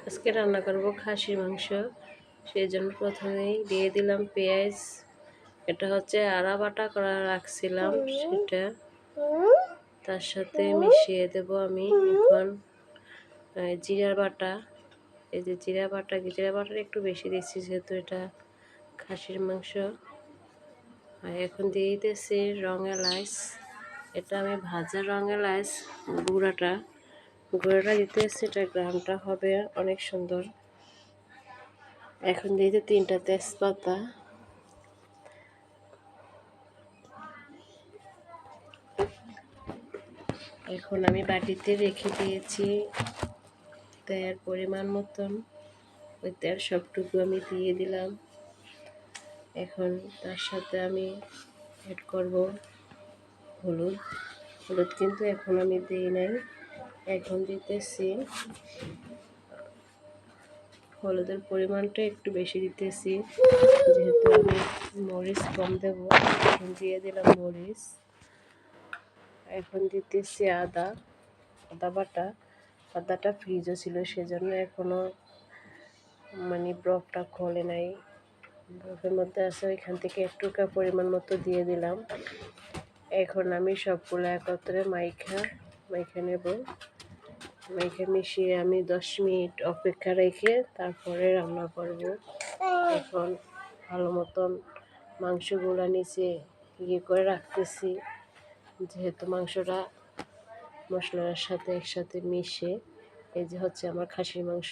আজকে রান্না করব খাসির মাংস। সেই জন্য প্রথমেই দিয়ে দিলাম পেঁয়াজ। এটা হচ্ছে আদা বাটা করা রাখছিলাম, সেটা তার সাথে মিশিয়ে দেব আমি এখন জিরার বাটা। এই যে জিরা বাটাটা একটু বেশি দিচ্ছি যেহেতু এটা খাসির মাংস। আর এখন দিয়ে দিতেছি রং এলাচ। এটা আমি ভাজা রং এলাচ গুঁড়াটা দিতেছি, এটা গ্রামটা হবে অনেক সুন্দর। এখন দিয়ে দিতে 3টা তেজপাতা। এখন আমি বাটিতে রেখে দিয়েছি তেল পরিমাণ মতন। ওই তেল সবটুকু আমি দিয়ে দিলাম। এখন তার সাথে আমি অ্যাড করব হলুদ কিন্তু এখন আমি দিই নাই। এখন দিতেছি হলুদের পরিমাণটা একটু বেশি দিতেছি যেহেতু আমি মরিচ কম দেব। এখন দিয়ে দিলাম মরিচ। এখন দিতেছি আদা বাটা। আদাটা ফ্রিজও ছিল, সেজন্য এখনো বরফটা খোলে নাই, বরফের মধ্যে আছে, ওইখান থেকে একটু পরিমাণ মতো দিয়ে দিলাম। এখন আমি সবগুলো একত্রে মাইখা নেব। মাইখা মিশিয়ে আমি 10 মিনিট অপেক্ষা রেখে তারপরে রান্না করব। এখন ভালো মতন মাংসগুলো নিচে করে রাখতেছি যেহেতু মাংসটা মশলার সাথে একসাথে মিশে। এই যে হচ্ছে আমার খাসির মাংস।